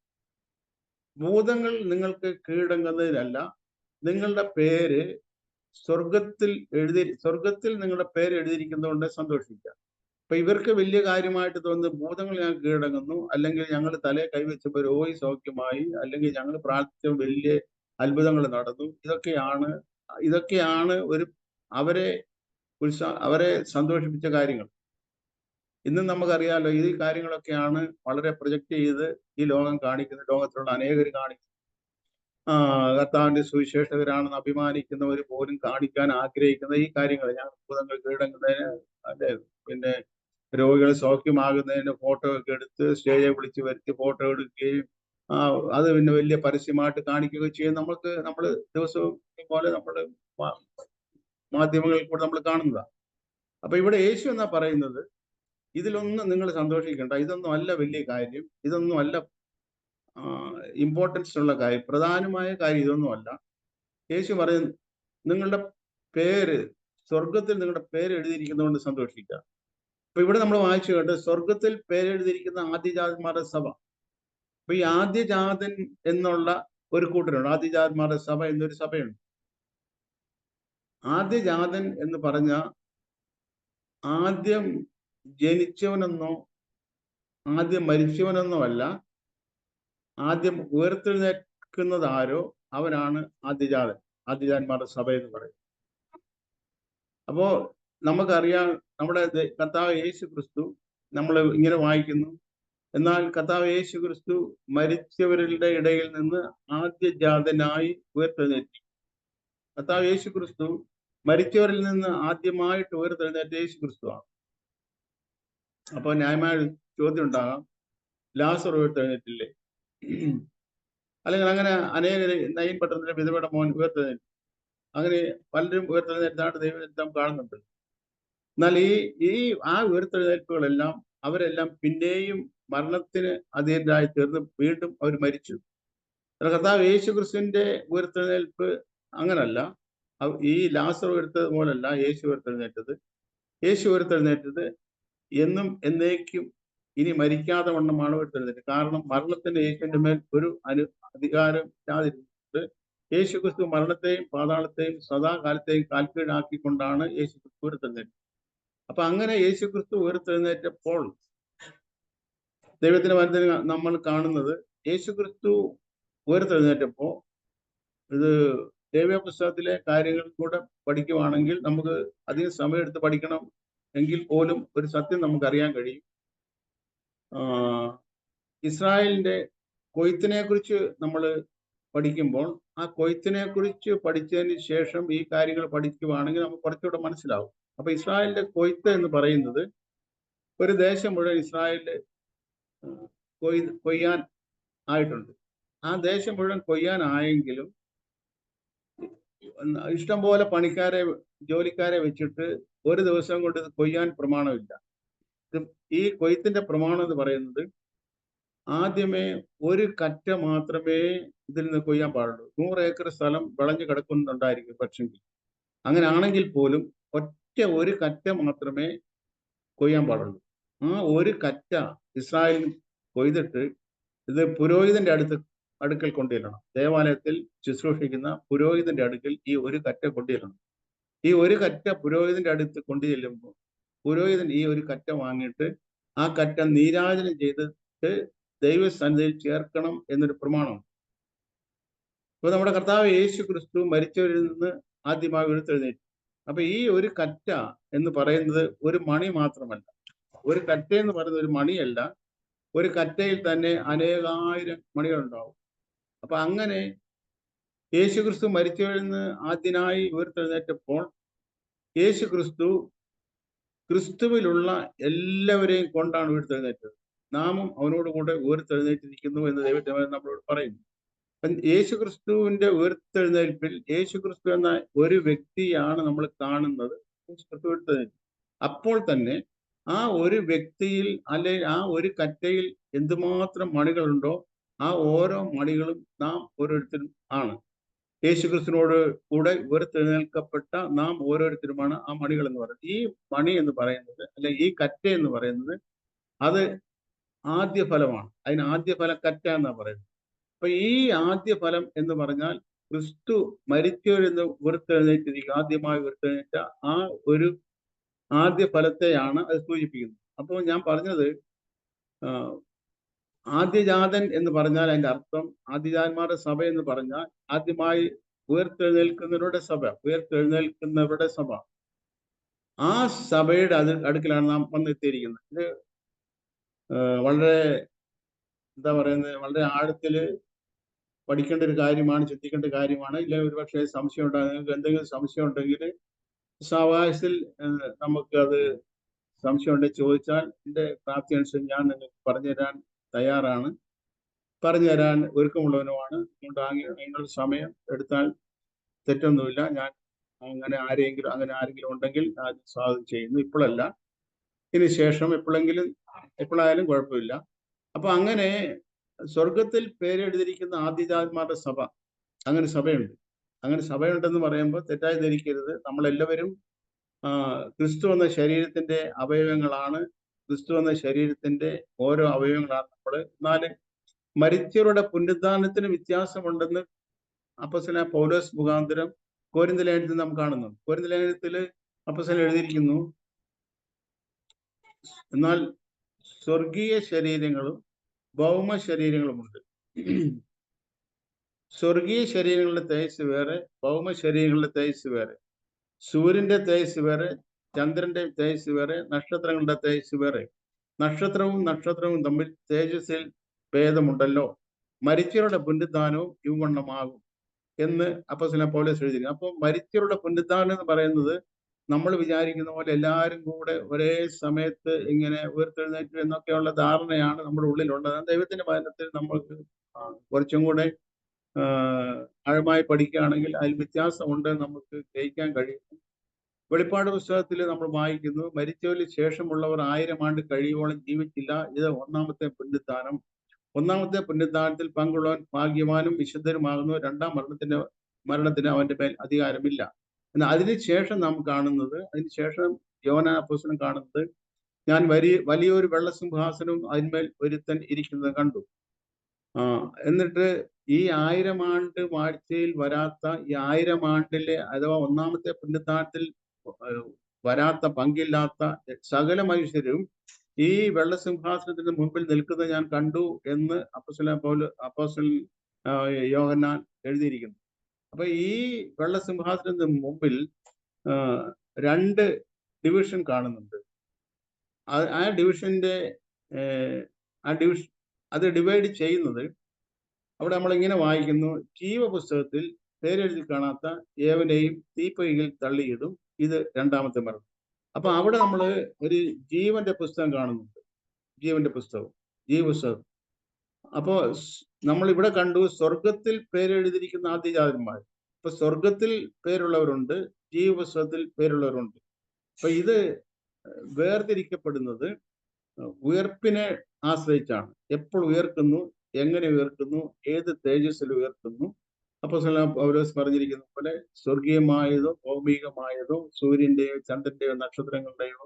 ഭൂതങ്ങൾ കീഴടങ്ങുന്നതിനല്ല, നിങ്ങളുടെ പേര് സ്വർഗത്തിൽ നിങ്ങളുടെ പേര് എഴുതിയിരിക്കുന്നതുകൊണ്ട് സന്തോഷിക്കുക. അപ്പൊ ഇവർക്ക് വലിയ കാര്യമായിട്ട് തോന്നുന്നത്, ഭൂതങ്ങൾ ഞങ്ങൾ കീഴടങ്ങുന്നു, അല്ലെങ്കിൽ ഞങ്ങൾ തലയെ കൈവച്ചപ്പോൾ രോഗി സൗഖ്യമായി, അല്ലെങ്കിൽ ഞങ്ങൾ പ്രാർത്ഥിച്ച വലിയ അത്ഭുതങ്ങൾ നടന്നു. ഇതൊക്കെയാണ് അവരെ സന്തോഷിപ്പിച്ച കാര്യങ്ങൾ. ഇന്നും നമുക്കറിയാലോ, ഈ കാര്യങ്ങളൊക്കെയാണ് വളരെ പ്രൊജക്ട് ചെയ്ത് ഈ ലോകം കാണിക്കുന്നത്, ലോകത്തിലുള്ള അനേകർ കാണിക്കുന്നു. കർത്താവിന്റെ സുവിശേഷകരാണെന്ന് അഭിമാനിക്കുന്നവർ പോലും കാണിക്കാൻ ആഗ്രഹിക്കുന്ന ഈ കാര്യങ്ങൾ, ഞങ്ങൾ ഭൂതങ്ങൾ കീഴടങ്ങുന്നതിന്, പിന്നെ രോഗികൾ സൗഖ്യമാകുന്നതിന് ഫോട്ടോ ഒക്കെ എടുത്ത് സ്റ്റേജിൽ വിളിച്ച് വരുത്തി ഫോട്ടോ എടുക്കുകയും അത് പിന്നെ വലിയ പരസ്യമായിട്ട് കാണിക്കുകയോ ചെയ്യും. നമ്മൾ ദിവസവും പോലെ നമ്മൾ മാധ്യമങ്ങളിൽ കൂടെ നമ്മൾ കാണുന്നതാണ്. അപ്പൊ ഇവിടെ യേശു എന്നാ പറയുന്നത്, ഇതിലൊന്നും നിങ്ങൾ സന്തോഷിക്കേണ്ട, ഇതൊന്നും അല്ല വലിയ കാര്യം, ഇതൊന്നും അല്ല ഇമ്പോർട്ടൻസ് ഉള്ള കാര്യം, പ്രധാനമായ കാര്യം ഇതൊന്നും അല്ല. യേശു പറയുന്നു, നിങ്ങളുടെ പേര് സ്വർഗത്തിൽ നിങ്ങളുടെ പേര് എഴുതിയിരിക്കുന്നതുകൊണ്ട് സന്തോഷിക്കുക. അപ്പൊ ഇവിടെ നമ്മൾ വായിച്ചു കേട്ട് സ്വർഗത്തിൽ പേരെഴുതിയിരിക്കുന്ന ആദ്യജാതന്മാരുടെ സഭ. അപ്പൊ ഈ ആദ്യജാതൻ എന്നുള്ള ഒരു കൂട്ടരുണ്ട്, ആദ്യജാതന്മാരുടെ സഭ എന്നൊരു സഭയുണ്ട്. ആദ്യജാതൻ എന്ന് പറഞ്ഞ ആദ്യം ജനിച്ചവനെന്നോ ആദ്യം മരിച്ചവനെന്നോ അല്ല, ആദ്യം ഉയർത്തെഴുന്നേൽക്കുന്നത് ആരോ അവനാണ് ആദ്യജാതൻ, ആദ്യജാതന്മാരുടെ സഭ എന്ന് പറയും. അപ്പോ നമുക്കറിയാം, നമ്മുടെ കർത്താവ് യേശു ക്രിസ്തു, നമ്മൾ ഇങ്ങനെ വായിക്കുന്നു, എന്നാൽ കർത്താവ് യേശു ക്രിസ്തു മരിച്ചവരുടെ ഇടയിൽ നിന്ന് ആദ്യജാതനായി ഉയർത്തെഴുന്നേറ്റി. കർത്താവ് യേശു ക്രിസ്തു മരിച്ചവരിൽ നിന്ന് ആദ്യമായിട്ട് ഉയർത്തെഴുന്നേറ്റ യേശു ക്രിസ്തുവാണ്. അപ്പോൾ ന്യായമായ ചോദ്യം ഉണ്ടാകാം, ലാസർ ഉയർത്തെഴുന്നേറ്റില്ലേ? അല്ലെങ്കിൽ അങ്ങനെ അനേക നയീൻ പട്ടണത്തിലെ വിധവയുടെ മോൻ ഉയർത്തെഴുന്നേറ്റു, അങ്ങനെ പലരും ഉയർത്തെഴുന്നേറ്റായിട്ട് ദൈവം കാണുന്നുണ്ട്. എന്നാൽ ആ ഉയർത്തെഴുന്നേൽപ്പുകളെല്ലാം അവരെല്ലാം പിന്നെയും മരണത്തിന് അധീനരായി തീർന്ന് വീണ്ടും അവർ മരിച്ചു. കർത്താവ് യേശു ക്രിസ്തുവിന്റെ ഉയർത്തെഴുന്നേൽപ്പ് അങ്ങനല്ല. ഈ ലാസർ ഉയർത്തത് പോലല്ല യേശു ഉയർത്തെഴുന്നേറ്റത്. യേശു ഉയർത്തെഴുന്നേറ്റത് എന്നും എന്നേക്കും ഇനി മരിക്കാതെ വണ്ണമാണ് ഉയർത്തെഴുന്നേറ്റത്. കാരണം മരണത്തിന്റെ യേശുവിന്റെ മേൽ ഒരു അധികാരം ഇല്ലാതിരുന്നത്. യേശു ക്രിസ്തു മരണത്തെയും പാതാളത്തെയും സദാകാലത്തെയും കാൽക്കീഴാക്കിക്കൊണ്ടാണ് യേശു ക്രിസ്തു ഉയർത്തെഴുന്നേറ്റത്. അപ്പൊ അങ്ങനെ യേശു ക്രിസ്തു ഉയർത്തെഴുന്നേറ്റപ്പോൾ ദൈവത്തിന്റെ വചനത്തിൽ നമ്മൾ കാണുന്നത്, യേശു ക്രിസ്തു ഉയർത്തെഴുന്നേറ്റപ്പോ, ഇത് ദൈവപുസ്തകത്തിലെ കാര്യങ്ങൾ കൂടെ പഠിക്കുവാണെങ്കിൽ നമുക്ക് അധികം സമയമെടുത്ത് പഠിക്കണം എങ്കിൽ പോലും ഒരു സത്യം നമുക്കറിയാൻ കഴിയും. ഇസ്രായേലിന്റെ കൊയ്ത്തിനെ കുറിച്ച് നമ്മൾ പഠിക്കുമ്പോൾ ആ കൊയ്ത്തിനെ കുറിച്ച് പഠിച്ചതിന് ശേഷം ഈ കാര്യങ്ങൾ പഠിക്കുവാണെങ്കിൽ നമുക്ക് കുറച്ചുകൂടെ മനസ്സിലാവും. അപ്പൊ ഇസ്രായേലിന്റെ കൊയ്ത്ത് എന്ന് പറയുന്നത്, ഒരു ദേശം മുഴുവൻ ഇസ്രായേലില് കൊയ്യാൻ ആയിട്ടുണ്ട്. ആ ദേശം മുഴുവൻ കൊയ്യാൻ ആയെങ്കിലും ഇഷ്ടംപോലെ ജോലിക്കാരെ വെച്ചിട്ട് ഒരു ദിവസം കൊണ്ട് ഇത് കൊയ്യാൻ പ്രമാണമില്ല. ഈ കൊയ്ത്തിന്റെ പ്രമാണം എന്ന് പറയുന്നത്, ആദ്യമേ ഒരു കറ്റ മാത്രമേ ഇതിൽ നിന്ന് കൊയ്യാൻ പാടുള്ളൂ. 100 ഏക്കർ സ്ഥലം വിളഞ്ഞു കിടക്കുന്നുണ്ടായിരിക്കും. പക്ഷെങ്കിൽ അങ്ങനെ ആണെങ്കിൽ പോലും ഒരു കറ്റ മാത്രമേ കൊയ്യാൻ പാടുള്ളൂ. ആ ഒരു കറ്റ ഇസ്രായേൽ കൊയ്തിട്ട് ഇത് പുരോഹിതന്റെ അടുക്കൽ കൊണ്ടുചെല്ലണം. ദേവാലയത്തിൽ ശുശ്രൂഷിക്കുന്ന പുരോഹിതന്റെ അടുക്കൽ ഈ ഒരു കറ്റ കൊണ്ടുചെല്ലണം. ഈ ഒരു കറ്റ പുരോഹിതന്റെ അടുത്ത് കൊണ്ടുചെല്ലുമ്പോൾ പുരോഹിതൻ ഈ ഒരു കറ്റ വാങ്ങിയിട്ട് ആ കറ്റ നീരാജനം ചെയ്തിട്ട് ദൈവസന്നിധിയിൽ ചേർക്കണം എന്നൊരു പ്രമാണമാണ്. ഇപ്പൊ നമ്മുടെ കർത്താവ് യേശു ക്രിസ്തു മരിച്ചവരിൽ നിന്ന് ആദ്യമായി ഉയർത്തെഴുന്നേറ്റു. അപ്പൊ ഈ ഒരു കറ്റ എന്ന് പറയുന്നത് ഒരു മണി മാത്രമല്ല. ഒരു കറ്റ എന്ന് പറയുന്നത് ഒരു മണിയല്ല. ഒരു കറ്റയിൽ തന്നെ അനേകായിരം മണികളുണ്ടാവും. അപ്പൊ അങ്ങനെ യേശു ക്രിസ്തു മരിച്ചവരിൽ നിന്ന് ആദ്യനായി ഉയർത്തെഴുന്നേറ്റപ്പോൾ യേശു ക്രിസ്തുവിലുള്ള എല്ലാവരെയും കൊണ്ടാണ് ഉയർത്തെഴുന്നേറ്റത്. നാമും അവനോട് കൂടെ ഉയർത്തെഴുന്നേറ്റിരിക്കുന്നു എന്ന് ദൈവത്തെ നമ്മളോട് പറയുന്നു. യേശു ക്രിസ്തുവിന്റെ ഉയർത്തെഴുന്നേൽപ്പിൽ യേശു ക്രിസ്തു എന്ന ഒരു വ്യക്തിയാണ് നമ്മൾ കാണുന്നത്. യേശു ക്രിസ്തു ഉയർത്തെഴുന്നേറ്റു. അപ്പോൾ തന്നെ ആ ഒരു വ്യക്തിയിൽ, അല്ലെങ്കിൽ ആ ഒരു കറ്റയിൽ എന്തുമാത്രം മണികളുണ്ടോ ആ ഓരോ മണികളും നാം ഓരോരുത്തരും ആണ്. യേശു ക്രിസ്തുവിനോട് കൂടെ ഉയർത്തെഴുന്നേൽക്കപ്പെട്ട നാം ഓരോരുത്തരുമാണ് ആ മണികൾ എന്ന് പറയുന്നത്. ഈ മണി എന്ന് പറയുന്നത്, അല്ലെ ഈ കറ്റ എന്ന് പറയുന്നത്, അത് ആദ്യ ഫലമാണ്. അതിന് ആദ്യ ഫല കറ്റ എന്നാ പറയുന്നത്. അപ്പൊ ഈ ആദ്യ ഫലം എന്ന് പറഞ്ഞാൽ ക്രിസ്തു മരിച്ചവരെന്ന് ഉയർത്തെഴുന്നേറ്റിരിക്കുക, ആദ്യമായി ഉയർത്തെഴുന്നേറ്റ ആ ഒരു ആദ്യ ഫലത്തെയാണ് അത് സൂചിപ്പിക്കുന്നത്. അപ്പോൾ ഞാൻ പറഞ്ഞത്, ആദ്യജാതൻ എന്ന് പറഞ്ഞാൽ അതിന്റെ അർത്ഥം, ആദ്യജാതന്മാരുടെ സഭ എന്ന് പറഞ്ഞാൽ ആദ്യമായി ഉയർത്തെഴുന്നേൽക്കുന്നവരുടെ സഭ. ആ സഭയുടെ അടുക്കലാണ് നാം വന്നെത്തിയിരിക്കുന്നത്. ഇത് വളരെ എന്താ പറയുന്നത്, വളരെ ആഴത്തില് പഠിക്കേണ്ട ഒരു കാര്യമാണ്, ചിന്തിക്കേണ്ട കാര്യമാണ്. ഇല്ലെങ്കിൽ ഒരുപക്ഷെ സംശയം ഉണ്ടാകും. നിങ്ങൾക്ക് എന്തെങ്കിലും സംശയം ഉണ്ടെങ്കിൽ സാവകാശത്തിൽ നമുക്ക് അത് സംശയം ഉണ്ടെങ്കിൽ ചോദിച്ചാൽ എൻ്റെ പ്രാപ്തി അനുസരിച്ച് ഞാൻ നിങ്ങൾക്ക് പറഞ്ഞു തരാൻ തയ്യാറാണ്. പറഞ്ഞു തരാൻ ഒരുക്കമുള്ളവനുമാണ്. അതുകൊണ്ട് നിങ്ങൾ സമയം എടുത്താൽ തെറ്റൊന്നുമില്ല. ഞാൻ അങ്ങനെ ആരെങ്കിലും ഉണ്ടെങ്കിൽ ഞാൻ സ്വാഗതം ചെയ്യുന്നു. ഇപ്പോഴല്ല, ഇതിന് ശേഷം എപ്പോഴായാലും കുഴപ്പമില്ല. അപ്പൊ അങ്ങനെ സ്വർഗത്തിൽ പേരെഴുതിയിരിക്കുന്ന ആദ്യജാതന്മാരുടെ സഭ, അങ്ങനെ സഭയുണ്ട്. അങ്ങനെ സഭയുണ്ടെന്ന് പറയുമ്പോൾ തെറ്റായി ധരിക്കരുത്. നമ്മളെല്ലാവരും ക്രിസ്തു എന്ന ശരീരത്തിന്റെ അവയവങ്ങളാണ്. ക്രിസ്തു എന്ന ശരീരത്തിന്റെ ഓരോ അവയവങ്ങളാണ് നമ്മൾ. എന്നാൽ മരിച്ചവരുടെ പുനരുദ്ധാനത്തിന് വ്യത്യാസമുണ്ടെന്ന് അപ്പോസ്തലനായ പൗലോസ് മുഖാന്തരം കൊരിന്ത്യർ ലേഖനത്തിൽ നാം കാണുന്നു. കൊരിന്ത്യർ ലേഖനത്തിൽ അപ്പോസ്തലൻ എഴുതിയിരിക്കുന്നു, എന്നാൽ സ്വർഗീയ ശരീരങ്ങളും ഭൗമ ശരീരങ്ങളുമുണ്ട്. സ്വർഗീയ ശരീരങ്ങളുടെ തേജസ് വേറെ, ഭൗമ ശരീരങ്ങളുടെ തേജസ് വേറെ. സൂര്യന്റെ തേജസ് വേറെ, ചന്ദ്രന്റെ തേജസ് വേറെ, നക്ഷത്രങ്ങളുടെ തേജസ് വേറെ. നക്ഷത്രവും തമ്മിൽ തേജസ്സിൽ ഭേദമുണ്ടല്ലോ. മരിച്ചവരുടെ പുനരുദ്ധാനവും ഇവണ്ണമാകും എന്ന് അപ്പോസ്തലൻ പൗലോസ് എഴുതിയിരിക്കുന്നു. അപ്പോൾ മരിച്ചവരുടെ പുനരുദ്ധാനം എന്ന് പറയുന്നത് നമ്മൾ വിചാരിക്കുന്ന പോലെ എല്ലാവരും കൂടെ ഒരേ സമയത്ത് ഇങ്ങനെ ഉയർത്തെഴുന്നേറ്റു എന്നൊക്കെയുള്ള ധാരണയാണ് നമ്മുടെ ഉള്ളിലുള്ളത്. ദൈവത്തിന്റെ വചനത്തിൽ നമ്മൾക്ക് കുറച്ചും കൂടെ ആഴമായി പഠിക്കുകയാണെങ്കിൽ അതിൽ വ്യത്യാസമുണ്ട്, നമുക്ക് ഗ്രഹിക്കാൻ കഴിയും. വെളിപ്പാട് പുസ്തകത്തിൽ നമ്മൾ വായിക്കുന്നു, മരിച്ചവരിൽ ശേഷമുള്ളവർ 1000 ആണ്ട് കഴിയുവോളം ജീവിച്ചില്ല. ഇത് ഒന്നാമത്തെ പുനരുദ്ധാനം. ഒന്നാമത്തെ പുനരുദ്ധാനത്തിൽ പങ്കുള്ളവൻ ഭാഗ്യവാനും വിശുദ്ധരുമാകുന്നു. രണ്ടാം മരണത്തിന് അവന്റെ മേൽ അധികാരമില്ല. എന്നാൽ അതിനുശേഷം നാം കാണുന്നത്, അതിനുശേഷം യോഹന്നാൻ അപ്പോസ്തലൻ കാണുന്നത്, ഞാൻ വലിയൊരു വെള്ളസിംഹാസനവും അതിന്മേൽ ഒരുത്തൻ ഇരിക്കുന്നത് കണ്ടു. എന്നിട്ട് ഈ 1000 ആണ്ട് വാഴ്ചയിൽ വരാത്ത, ഈ 1000 ആണ്ടിലെ അഥവാ ഒന്നാമത്തെ പുനരുദ്ധാനത്തിൽ വരാത്ത, പങ്കില്ലാത്ത സകല മനുഷ്യരും ഈ വെള്ളസിംഹാസനത്തിന് മുൻപിൽ നിൽക്കുന്നത് ഞാൻ കണ്ടു എന്ന് അപ്പോസ്തലൻ യോഹന്നാൻ എഴുതിയിരിക്കുന്നു. അപ്പൊ ഈ വെള്ളസിംഹാസനത്തിന് മുമ്പിൽ 2 ഡിവിഷൻ കാണുന്നുണ്ട്. അത് ഡിവൈഡ് ചെയ്യുന്നത് അവിടെ നമ്മളിങ്ങനെ വായിക്കുന്നു, ജീവപുസ്തകത്തിൽ പേരെഴുതി കാണാത്ത ഏവനെയും തീപ്പൊയ്കയിൽ തള്ളിയിടും, ഇത് രണ്ടാമത്തെ മരണം. അപ്പൊ അവിടെ നമ്മൾ ഒരു ജീവന്റെ പുസ്തകം കാണുന്നുണ്ട്, ജീവപുസ്തകം. അപ്പോ നമ്മൾ ഇവിടെ കണ്ടു സ്വർഗത്തിൽ പേരെഴുതിയിരിക്കുന്ന ആദ്യജാതന്മാർ. അപ്പൊ സ്വർഗത്തിൽ പേരുള്ളവരുണ്ട്, ജീവപുസ്തകത്തിൽ പേരുള്ളവരുണ്ട്. അപ്പൊ ഇത് വേർതിരിക്കപ്പെടുന്നത് ഉയർപ്പിനെ ആശ്രയിച്ചാണ്. എപ്പോൾ ഉയർക്കുന്നു, എങ്ങനെ ഉയർക്കുന്നു, ഏത് തേജസ്സിൽ ഉയർത്തുന്നു. അപ്പോസ്തലൻ പൗലോസ് പറഞ്ഞിരിക്കുന്ന പോലെ സ്വർഗീയമായതോ ഭൗമികമായതോ സൂര്യന്റെയോ ചന്ദ്രന്റെയോ നക്ഷത്രങ്ങളുടെയോ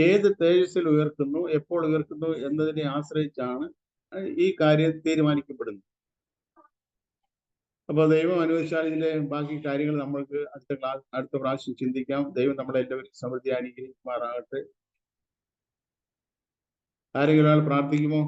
ഏത് തേജസ്സിൽ ഉയർത്തുന്നു, എപ്പോൾ ഉയർത്തുന്നു എന്നതിനെ ആശ്രയിച്ചാണ് ഈ കാര്യം തീരുമാനിക്കപ്പെടുന്നത്. അപ്പൊ ദൈവം അനുവദിച്ചാൽ ഇതിലെ ബാക്കി കാര്യങ്ങൾ നമ്മൾക്ക് അടുത്ത പ്രാവശ്യം ചിന്തിക്കാം. ദൈവം നമ്മളെ എല്ലാവരും സമൃദ്ധി അനുഗ്രഹിക്കുമാറാകട്ടെ. ആരെങ്കിലും പ്രാർത്ഥിക്കുമോ?